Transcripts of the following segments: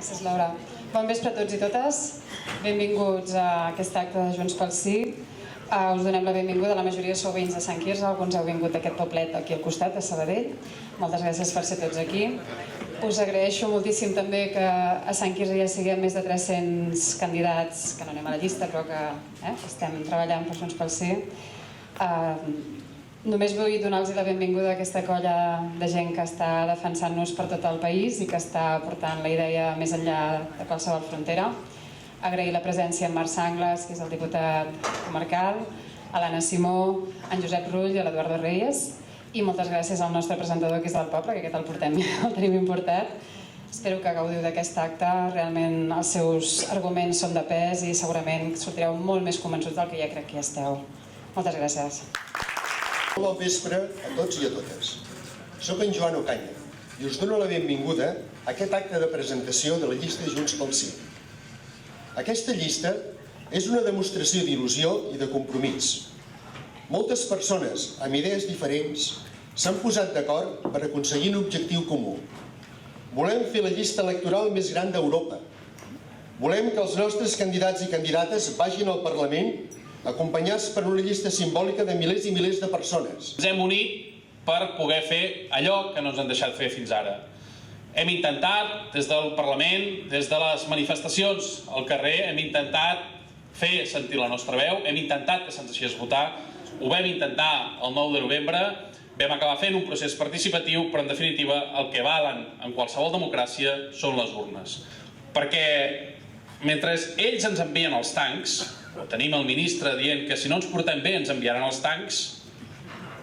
Gràcies, Laura. Bon vespre a tots i totes. Benvinguts a aquest acte de Junts pel Sí. Us donem la benvinguda. La majoria sou veïns de Sant Quirze, alguns heu vingut d'aquest poblet aquí al costat, a Sabadell. Moltes gràcies per ser tots aquí. Us agraeixo moltíssim també que a Sant Quirze ja siguem més de 300 candidats, que no anem a la llista, però que estem treballant per Junts pel Sí. Només vull donar-los la benvinguda a aquesta colla de gent que està defensant-nos per tot el país i que està portant la idea més enllà de qualsevol frontera. Agrair la presència en Marc Sanglas, que és el diputat comarcal, a l'Anna Simó, en Josep Rull i a l'Eduardo Reyes. I moltes gràcies al nostre presentador, que és del poble, que aquest el tenim importat. Espero que gaudiu d'aquest acte. Realment els seus arguments són de pes i segurament sortireu molt més convençuts del que ja crec que hi esteu. Moltes gràcies. Bon vespre a tots i a totes. Soc en Joan Ocaña i us dono la benvinguda a aquest acte de presentació de la llista Junts pel Sí. Aquesta llista és una demostració d'il·lusió i de compromís. Moltes persones amb idees diferents s'han posat d'acord per aconseguir un objectiu comú. Volem fer la llista electoral més gran d'Europa. Volem que els nostres candidats i candidates vagin al Parlament acompanyats per una llista simbòlica de milers i milers de persones. Ens hem unit per poder fer allò que no ens han deixat fer fins ara. Hem intentat, des del Parlament, des de les manifestacions al carrer, hem intentat fer sentir la nostra veu, hem intentat que se'ns deixés votar, ho vam intentar el 9 de novembre, vam acabar fent un procés participatiu, però en definitiva el que valen en qualsevol democràcia són les urnes. Perquè mentre ells ens envien els tancs, o tenim el ministre dient que si no ens portem bé ens enviaran els tancs,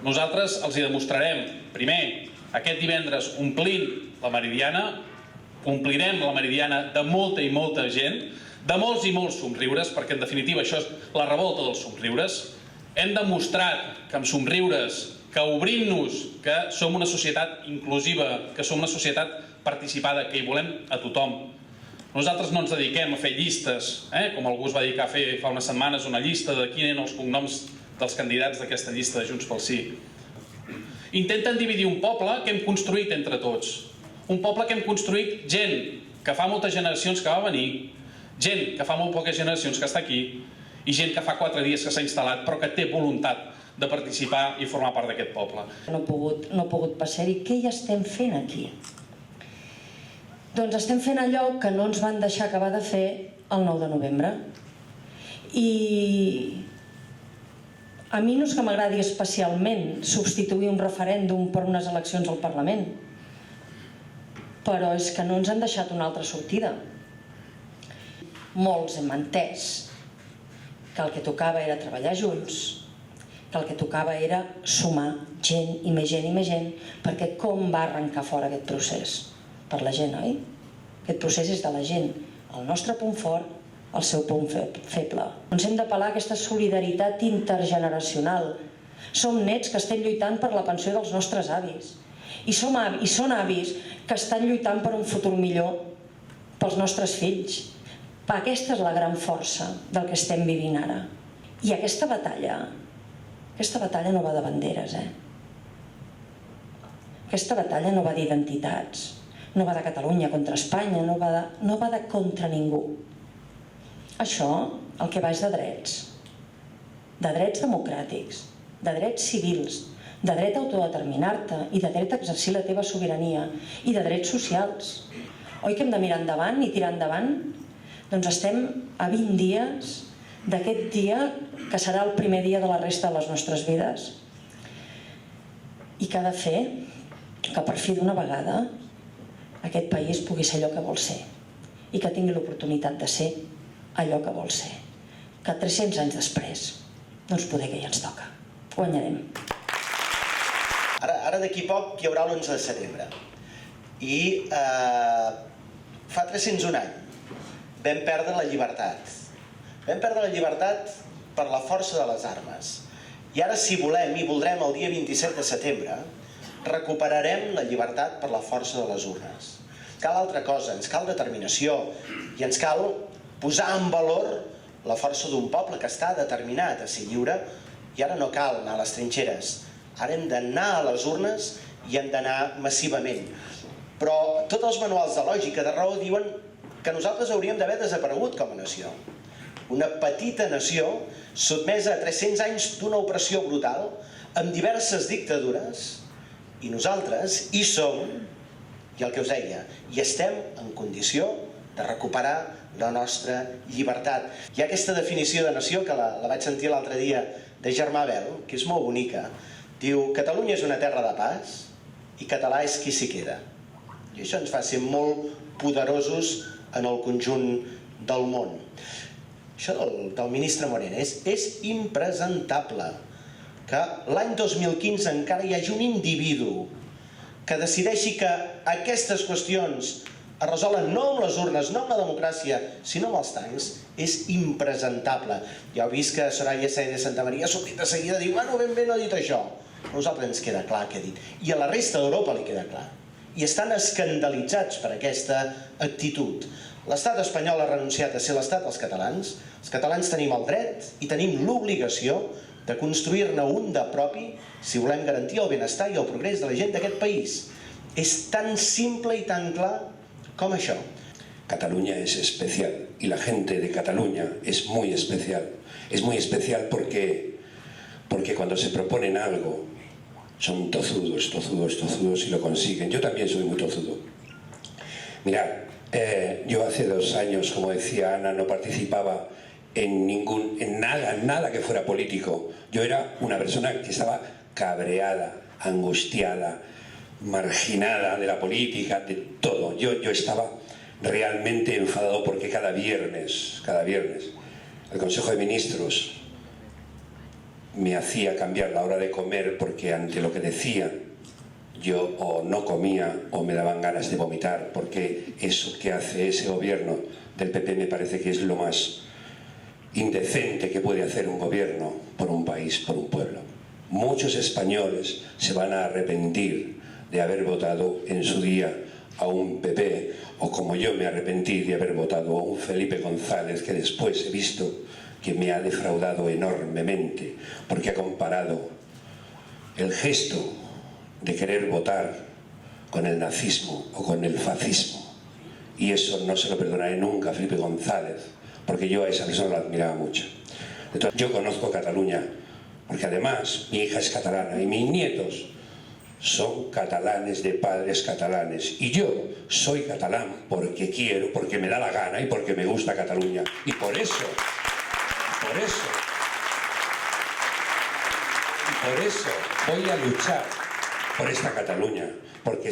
nosaltres els hi demostrarem, primer, aquest divendres omplint la Meridiana, omplirem la Meridiana de molta i molta gent, de molts i molts somriures, perquè en definitiva això és la revolta dels somriures. Hem demostrat que amb somriures, que obrint-nos, que som una societat inclusiva, que som una societat participada, que hi volem a tothom. Nosaltres no ens dediquem a fer llistes, com algú es va dedicar a fer fa unes setmanes una llista de quins eren els cognoms dels candidats d'aquesta llista de Junts pel Sí. Intenten dividir un poble que hem construït entre tots. Un poble que hem construït gent que fa moltes generacions que va venir, gent que fa molt poques generacions que està aquí i gent que fa 4 dies que s'ha instal·lat però que té voluntat de participar i formar part d'aquest poble. No he pogut passar-hi. Què hi estem fent aquí? Doncs estem fent allò que no ens van deixar acabar de fer el 9 de novembre. I a mi no és que m'agradi especialment substituir un referèndum per unes eleccions al Parlament, però és que no ens han deixat una altra sortida. Molts hem entès que el que tocava era treballar junts, que el que tocava era sumar gent i més gent i més gent, perquè com va arrencar fora aquest procés? Per la gent, oi? Aquest procés és de la gent. El nostre punt fort, el seu punt feble. Ens hem d'apel·lar a aquesta solidaritat intergeneracional. Som nets que estem lluitant per la pensió dels nostres avis. I són avis que estan lluitant per un futur millor pels nostres fills. Aquesta és la gran força del que estem vivint ara. I aquesta batalla no va de banderes, Aquesta batalla no va d'identitats, no va de Catalunya contra Espanya, no va de contra ningú. Això el que va és de drets democràtics, de drets civils, de dret a autodeterminar-te i de dret a exercir la teva sobirania i de drets socials. Oi que hem de mirar endavant i tirar endavant? Doncs estem a 20 dies d'aquest dia que serà el primer dia de la resta de les nostres vides i que ha de fer que per fi d'una vegada aquest país pugui ser allò que vol ser i que tingui l'oportunitat de ser allò que vol ser. Que 300 anys després doncs poder que ja ens toca. Guanyarem. Ara d'aquí poc hi haurà l'11 de setembre i fa 301 anys vam perdre la llibertat. Vam perdre la llibertat per la força de les armes. I ara, si volem i voldrem el dia 27 de setembre, recuperarem la llibertat per la força de les urnes. Cal altra cosa, ens cal determinació i ens cal posar en valor la força d'un poble que està determinat a ser lliure i ara no cal anar a les trinxeres. Ara hem d'anar a les urnes i hem d'anar massivament. Però tots els manuals de lògica, de raó, diuen que nosaltres hauríem d'haver desaparegut com a nació. Una petita nació sotmesa a 300 anys d'una opressió brutal, amb diverses dictadures, i nosaltres hi som, i el que us deia, i estem en condició de recuperar la nostra llibertat. Hi ha aquesta definició de nació que la vaig sentir l'altre dia de Germà Bel, que és molt bonica. Diu, Catalunya és una terra de pas i català és qui s'hi queda. I això ens fa ser molt poderosos en el conjunt del món. Això del ministre Moreno és impresentable que l'any 2015 encara hi hagi un individu que decideixi que aquestes qüestions es resolen no amb les urnes, no amb la democràcia, sinó amb els tancs. És impresentable. Ja heu vist que Soraya Sáenz de Santamaría ha sortit de seguida i diu, bueno, ben bé no ha dit això. A nosaltres ens queda clar què ha dit. I a la resta d'Europa li queda clar. I estan escandalitzats per aquesta actitud. L'estat espanyol ha renunciat a ser l'estat dels catalans. Els catalans tenim el dret i tenim l'obligació de construir-ne un de propi si volem garantir el benestar i el progrés de la gent d'aquest país. És tan simple i tan clar com això. Cataluña es especial y la gente de Cataluña es muy especial. Es muy especial porque cuando se proponen algo son tozudos, tozudos, tozudos y lo consiguen. Yo también soy muy tozudo. Mirad, yo hace 2 años, como decía Ana, no participaba en nada que fuera político. Yo era una persona que estaba cabreada, angustiada, marginada de la política, de todo. Yo estaba realmente enfadado porque cada viernes, el Consejo de Ministros me hacía cambiar la hora de comer porque ante lo que decía yo o no comía o me daban ganas de vomitar, porque eso que hace ese gobierno del PP me parece que es lo más indecente que puede hacer un gobierno por un país, por un pueblo. Muchos españoles se van a arrepentir de haber votado en su día a un PP, o como yo me arrepentí de haber votado a un Felipe González, que después he visto que me ha defraudado enormemente, porque ha comparado el gesto de querer votar con el nazismo o con el fascismo. Y eso no se lo perdonaré nunca a Felipe González, porque yo a esa persona la admiraba mucho. Entonces, yo conozco Cataluña, porque además mi hija es catalana y mis nietos son catalanes de padres catalanes. Y yo soy catalán porque quiero, porque me da la gana y porque me gusta Cataluña. Y por eso voy a luchar por esta Cataluña, porque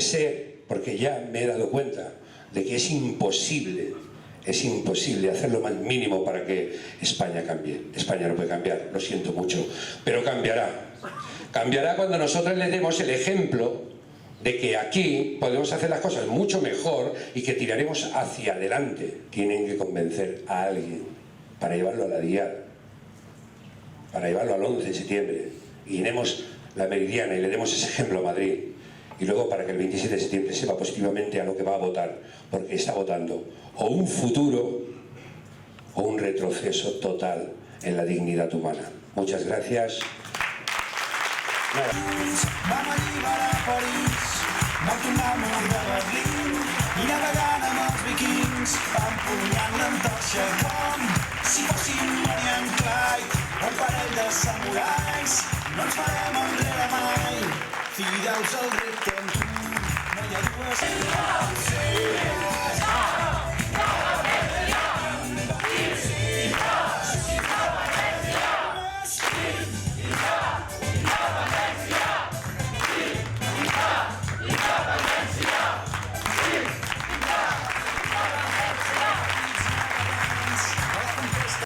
ya me he dado cuenta de que es imposible hacer lo más mínimo para que España cambie. España no puede cambiar, lo siento mucho, pero cambiará. Cambiará cuando nosotros le demos el ejemplo de que aquí podemos hacer las cosas mucho mejor y que tiraremos hacia adelante. Tienen que convencer a alguien para llevarlo a la Diada, para llevarlo al 11 de septiembre, y llenemos la Meridiana y le demos ese ejemplo a Madrid. Y luego para que el 27 de septiembre sepa positivamente a lo que va a votar, porque está votando o un futuro o un retroceso total en la dignidad humana. Muchas gracias. Vam alliberar París, vam tornar al mur de Berlín i navegant amb els vikings vam punyant l'antorxa com si fóssim Bonnie and Clyde, un parell de samurais, no ens farem enrere mai, fidels al repte amb tu, no hi ha dues...